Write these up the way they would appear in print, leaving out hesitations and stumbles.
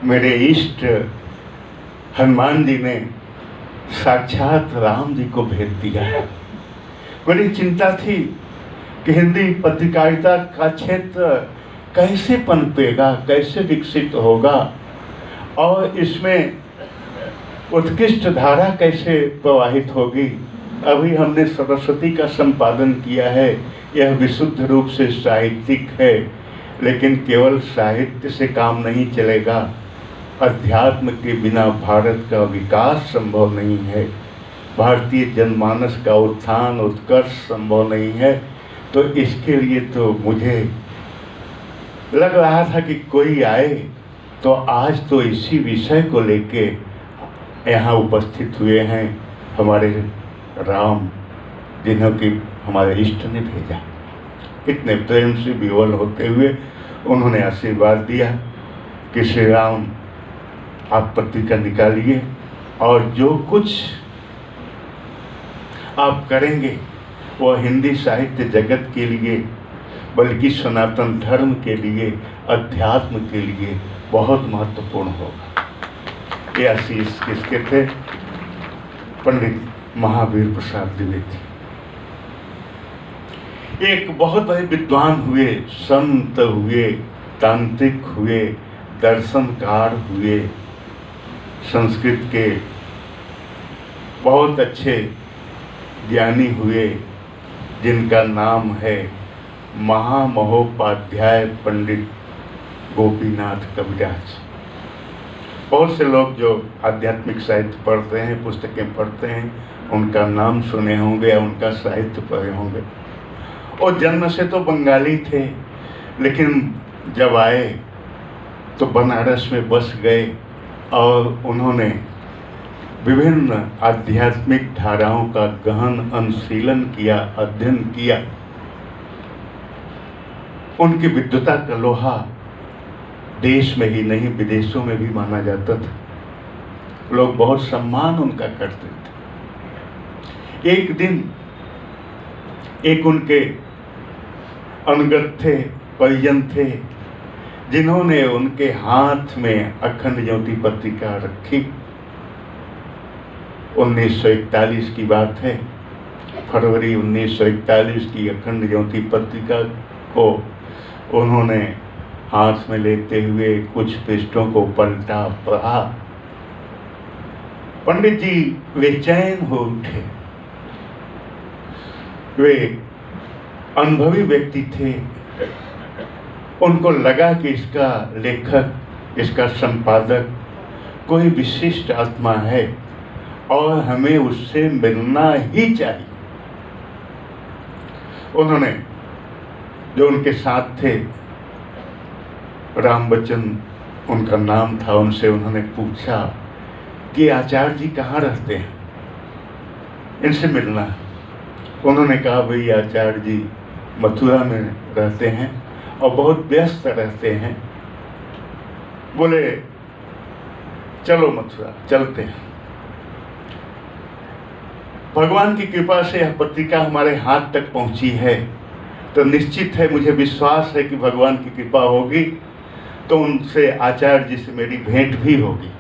मेरे इष्ट हनुमान जी ने साक्षात राम जी को भेज दिया है। बड़ी चिंता थी कि हिंदी पत्रकारिता का क्षेत्र कैसे पनपेगा, कैसे विकसित होगा और इसमें उत्कृष्ट धारा कैसे प्रवाहित होगी। अभी हमने सरस्वती का संपादन किया है, यह विशुद्ध रूप से साहित्यिक है, लेकिन केवल साहित्य से काम नहीं चलेगा। अध्यात्म के बिना भारत का विकास संभव नहीं है, भारतीय जनमानस का उत्थान उत्कर्ष संभव नहीं है। तो इसके लिए तो मुझे लग रहा था कि कोई आए, तो आज तो इसी विषय को लेके यहाँ उपस्थित हुए हैं हमारे राम, जिन्हों की हमारे इष्ट ने भेजा। इतने प्रेम से विवल होते हुए उन्होंने आशीर्वाद दिया कि श्री राम आप पत्रिका निकालिए और जो कुछ आप करेंगे वह हिंदी साहित्य जगत के लिए, बल्कि सनातन धर्म के लिए, अध्यात्म के लिए बहुत महत्वपूर्ण होगा। ये आशीष किसके थे? पंडित महावीर प्रसाद द्विवेदी। एक बहुत बड़े विद्वान हुए, संत हुए, तांत्रिक हुए, दर्शनकार हुए, संस्कृत के बहुत अच्छे ज्ञानी हुए, जिनका नाम है महामहोपाध्याय पंडित गोपीनाथ कविराज। बहुत से लोग जो आध्यात्मिक साहित्य पढ़ते हैं, पुस्तकें पढ़ते हैं, उनका नाम सुने होंगे या उनका साहित्य पढ़े होंगे। और जन्म से तो बंगाली थे, लेकिन जब आए तो बनारस में बस गए और उन्होंने विभिन्न आध्यात्मिक धाराओं का गहन अनुशीलन किया, अध्ययन किया। उनकी विद्वता का लोहा देश में ही नहीं विदेशों में भी माना जाता था। लोग बहुत सम्मान उनका करते थे। एक दिन एक उनके अनुगत थे, परिजन थे, जिन्होंने उनके हाथ में अखंड ज्योति पत्रिका रखी। 1941 की बात है, फरवरी 1941 की अखंड ज्योति पत्रिका को उन्होंने हाथ में लेते हुए कुछ पृष्ठों को पलटा, पढ़ा। पंडित जी बेचैन हो उठे। वे अनुभवी व्यक्ति थे, उनको लगा कि इसका लेखक, इसका संपादक कोई विशिष्ट आत्मा है और हमें उससे मिलना ही चाहिए। उन्होंने जो उनके साथ थे, राम बच्चन उनका नाम था, उनसे उन्होंने पूछा कि आचार्य जी कहाँ रहते हैं, इनसे मिलना है। उन्होंने कहा भाई आचार्य जी मथुरा में रहते हैं और बहुत व्यस्त रहते हैं। बोले चलो मथुरा चलते हैं। भगवान की कृपा से यह पत्रिका हमारे हाथ तक पहुंची है, तो निश्चित है, मुझे विश्वास है कि भगवान की कृपा होगी तो उनसे, आचार्य जी से मेरी भेंट भी होगी।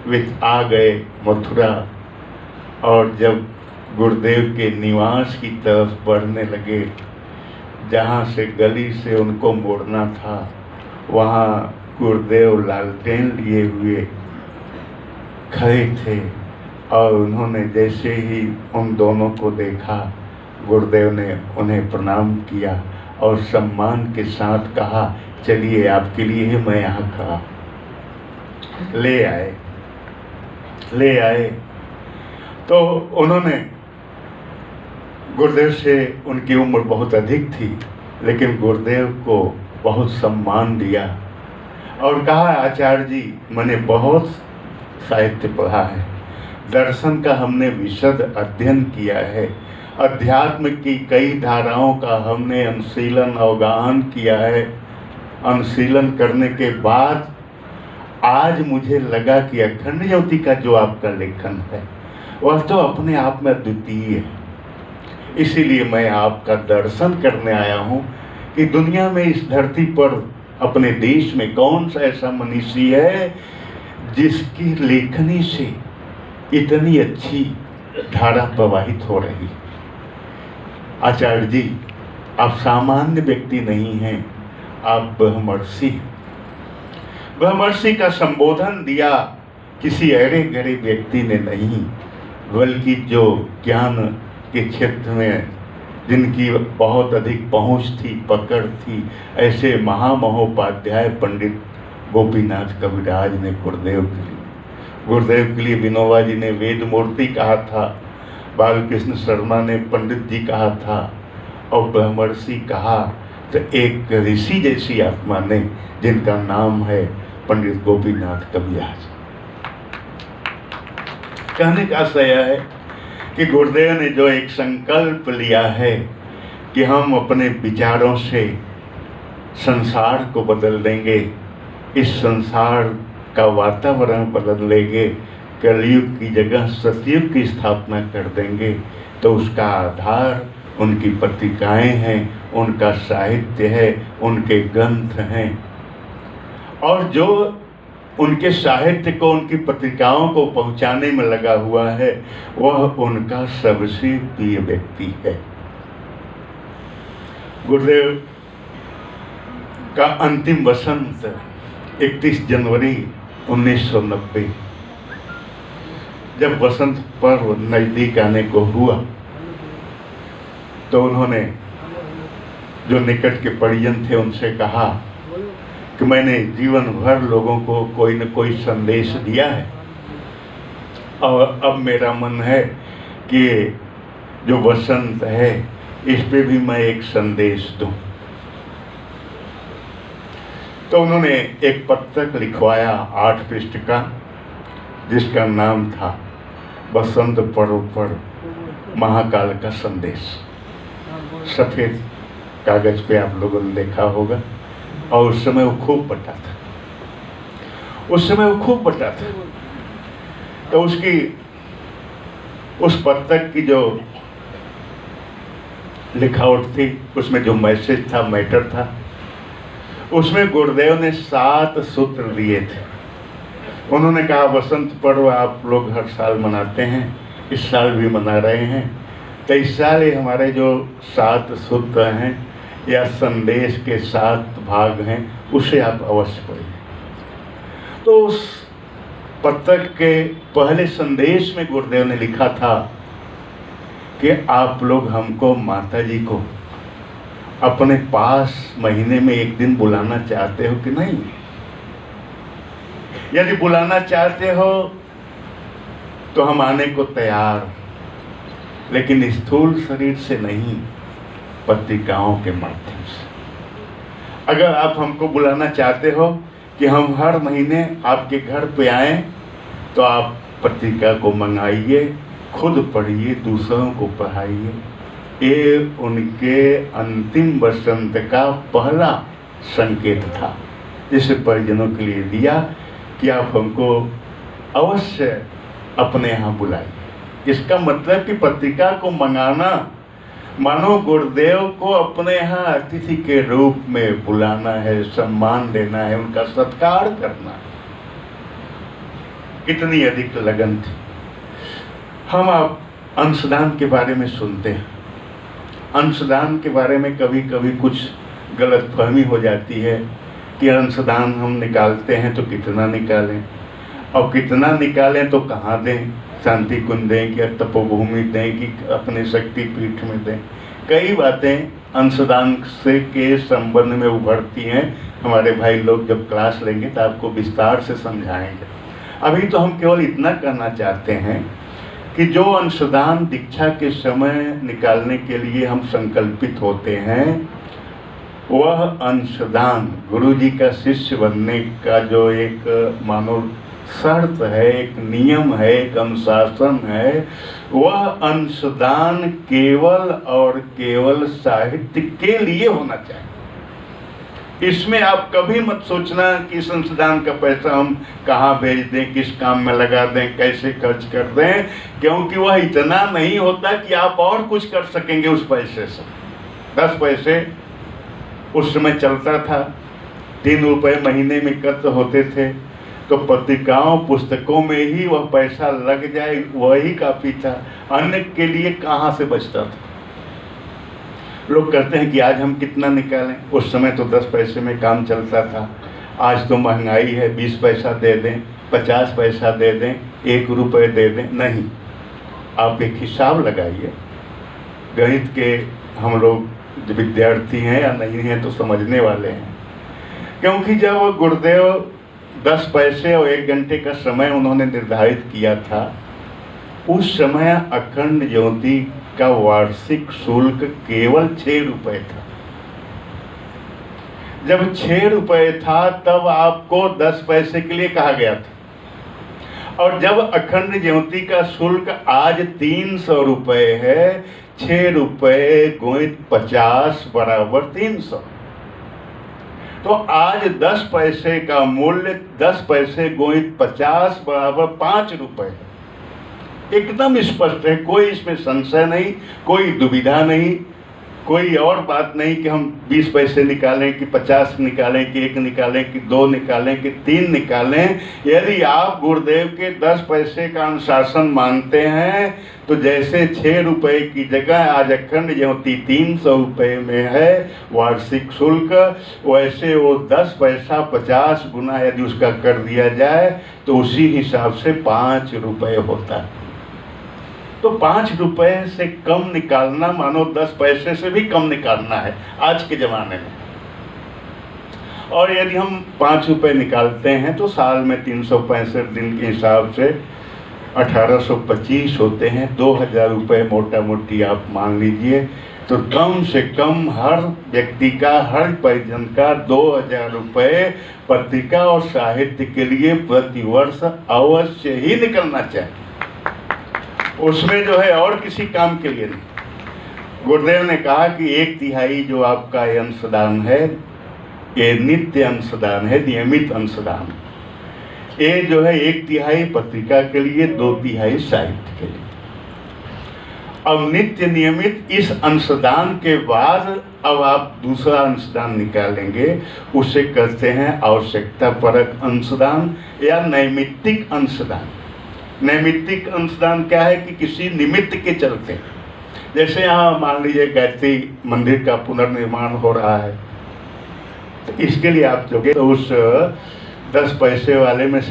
वे आ गए मथुरा और जब गुरुदेव के निवास की तरफ बढ़ने लगे, जहाँ से गली से उनको मोड़ना था, वहाँ गुरुदेव लालटेन लिए हुए खड़े थे और उन्होंने जैसे ही उन दोनों को देखा, गुरुदेव ने उन्हें प्रणाम किया और सम्मान के साथ कहा चलिए आपके लिए ही मैं यहाँ खड़ा। ले आए तो उन्होंने, गुरुदेव से उनकी उम्र बहुत अधिक थी, लेकिन गुरुदेव को बहुत सम्मान दिया और कहा आचार्य जी मैंने बहुत साहित्य पढ़ा है, दर्शन का हमने विशद अध्ययन किया है, अध्यात्म की कई धाराओं का हमने अनुशीलन अवगाहन किया है। अनुशीलन करने के बाद आज मुझे लगा कि अखंड ज्योति का जो आपका लेखन है वह तो अपने आप में अद्वितीय है। इसीलिए मैं आपका दर्शन करने आया हूँ कि दुनिया में इस धरती पर अपने देश में कौन सा ऐसा मनीषी है जिसकी लेखनी से इतनी अच्छी धारा प्रवाहित हो रही। आचार्य जी, आप सामान्य व्यक्ति नहीं हैं, आप ब्रह्मर्षि हैं। ब्रह्मर्षि का संबोधन दिया किसी अरे गरे व्यक्ति ने नहीं, बल्कि जो ज्ञान के क्षेत्र में जिनकी बहुत अधिक पहुंच थी, पकड़ थी, ऐसे महामहोपाध्याय पंडित गोपीनाथ कविराज ने गुरुदेव के लिए विनोबा जी ने वेद मूर्ति कहा था, बालकृष्ण शर्मा ने पंडित जी कहा था, और ब्रह्मर्षि कहा तो एक ऋषि जैसी आत्मा ने, जिनका नाम है पंडित गोपीनाथ कविराज। कहने का आशय है कि गुरुदेव ने जो एक संकल्प लिया है कि हम अपने विचारों से संसार को बदल देंगे, इस संसार का वातावरण बदल लेंगे, कलयुग की जगह सतयुग की स्थापना कर देंगे, तो उसका आधार उनकी पत्रिकाएं हैं, उनका साहित्य है, उनके ग्रंथ हैं। और जो उनके साहित्य को, उनकी पत्रिकाओं को पहुंचाने में लगा हुआ है, वह उनका सबसे प्रिय व्यक्ति है। गुरुदेव का अंतिम वसंत 31 जनवरी 1990, जब वसंत पर्व नजदीक आने को हुआ, तो उन्होंने जो निकट के परिजन थे उनसे कहा कि मैंने जीवन भर लोगों को कोई न कोई संदेश दिया है, और अब मेरा मन है कि जो वसंत है इस पे भी मैं एक संदेश दूं। तो उन्होंने एक पत्रक लिखवाया 8 पृष्ठ का, जिसका नाम था वसंत पर्व पर महाकाल का संदेश। सफ़ेद कागज पे आप लोगों ने देखा होगा, और उस समय वो खूब बटा था। तो उस पत्रक की जो लिखावट थी, उसमें जो मैसेज था, मैटर था, उसमें गुरुदेव ने 7 सूत्र दिए थे। उन्होंने कहा वसंत पर्व आप लोग हर साल मनाते हैं, इस साल भी मना रहे हैं, तो इस साल ये हमारे जो 7 सूत्र हैं या संदेश के 7 भाग हैं, उसे आप अवश्य पढ़िए। तो उस पत्रक के पहले संदेश में गुरुदेव ने लिखा था कि आप लोग हमको, माता जी को अपने पास महीने में एक दिन बुलाना चाहते हो कि नहीं? यदि बुलाना चाहते हो तो हम आने को तैयार, लेकिन स्थूल शरीर से नहीं, पत्रिकाओं के माध्यम से। अगर आप हमको बुलाना चाहते हो कि हम हर महीने आपके घर पे आएं, तो आप पत्रिका को मंगाइए, खुद पढ़िए, दूसरों को पढ़ाइए। ये उनके अंतिम वसंत का पहला संकेत था, जिसे परिजनों के लिए दिया कि आप हमको अवश्य अपने यहाँ बुलाइए। इसका मतलब कि पत्रिका को मंगाना मानो गुरुदेव को अपने यहाँ अतिथि के रूप में बुलाना है, सम्मान देना है, उनका सत्कार करना है। कितनी अधिक लगन थी। हम आप अंशदान के बारे में सुनते हैं, अंशदान के बारे में कभी कभी कुछ गलतफहमी हो जाती है कि अंशदान हम निकालते हैं तो कितना निकालें, और कितना निकालें तो कहाँ दें, शांति कुंज दें कि तपोभूमि दें कि अपने शक्ति पीठ में दें। कई बातें अंशदान से के संबंध में उभरती हैं। हमारे भाई लोग जब क्लास लेंगे तो आपको विस्तार से समझाएंगे। अभी तो हम केवल इतना कहना चाहते हैं कि जो अंशदान दीक्षा के समय निकालने के लिए हम संकल्पित होते हैं, वह अंशदान गुरु जी का शिष्य बनने का जो एक मानो शर्त है, एक नियम है, एक अनुशासन है, वह अंशदान केवल और केवल साहित्य के लिए होना चाहिए। इसमें आप कभी मत सोचना कि इस अंशदान का पैसा हम कहाँ भेज दें, किस काम में लगा दें, कैसे खर्च कर दें, क्योंकि वह इतना नहीं होता कि आप और कुछ कर सकेंगे उस पैसे से। 10 पैसे उस समय चलता था, ₹3 महीने में एकत्र होते थे, तो पत्रिकाओं पुस्तकों में ही वह पैसा लग जाए वही काफ़ी था, अन्य के लिए कहाँ से बचता था। लोग कहते हैं कि आज हम कितना निकालें, उस समय तो 10 पैसे में काम चलता था, आज तो महंगाई है, 20 पैसा दे दें, 50 पैसा दे दें, ₹1 दे दें। नहीं, आप एक हिसाब लगाइए। गणित के हम लोग विद्यार्थी हैं या नहीं हैं तो समझने वाले हैं, क्योंकि जब गुरुदेव 10 पैसे और 1 घंटे का समय उन्होंने निर्धारित किया था, उस समय अखंड ज्योति का वार्षिक शुल्क केवल ₹6 था। जब ₹6 था तब आपको 10 पैसे के लिए कहा गया था, और जब अखंड ज्योति का शुल्क आज ₹300 है, ₹6 गुणित 50 बराबर 300, तो आज 10 पैसे का मूल्य 10 पैसे गुणित 50 बराबर ₹5 है। एकदम स्पष्ट है, कोई इसमें संशय नहीं, कोई दुविधा नहीं, कोई और बात नहीं कि हम 20 पैसे निकालें कि 50 निकालें कि 1 निकालें कि 2 निकालें कि 3 निकालें। यदि आप गुरुदेव के 10 पैसे का अनुशासन मानते हैं तो जैसे ₹6 की जगह आज अखंड ज्योति ₹300 में है वार्षिक शुल्क, वैसे वो 10 पैसा 50 गुना यदि उसका कर दिया जाए तो उसी हिसाब से ₹5 होता है। तो ₹5 से कम निकालना मानो 10 पैसे से भी कम निकालना है आज के ज़माने में। और यदि हम ₹5 निकालते हैं तो साल में 365 दिन के हिसाब से 1825 होते हैं, ₹2000 मोटा मोटी आप मान लीजिए। तो कम से कम हर व्यक्ति का, हर परिजन का ₹2000 पत्रिका और साहित्य के लिए प्रतिवर्ष अवश्य ही निकलना चाहिए। उसमें जो है और किसी काम के लिए नहीं। गुरुदेव ने कहा कि 1/3 जो आपका ये अंशदान है, ये नित्य अंशदान है, नियमित अंशदान। ये जो है 1/3 पत्रिका के लिए, 2/3 साहित्य के लिए। अब नित्य नियमित इस अंशदान के बाद अब आप दूसरा अंशदान निकालेंगे, उसे कहते हैं आवश्यकता परक अंशदान या नैमित्तिक अंशदान। नैमित्तिक अंशदान क्या है कि किसी निमित्त के चलते, जैसे यहाँ मान लीजिए गायत्री मंदिर का पुनर्निर्माण हो रहा है, तो इसके लिए आप जो उस 10 पैसे वाले में से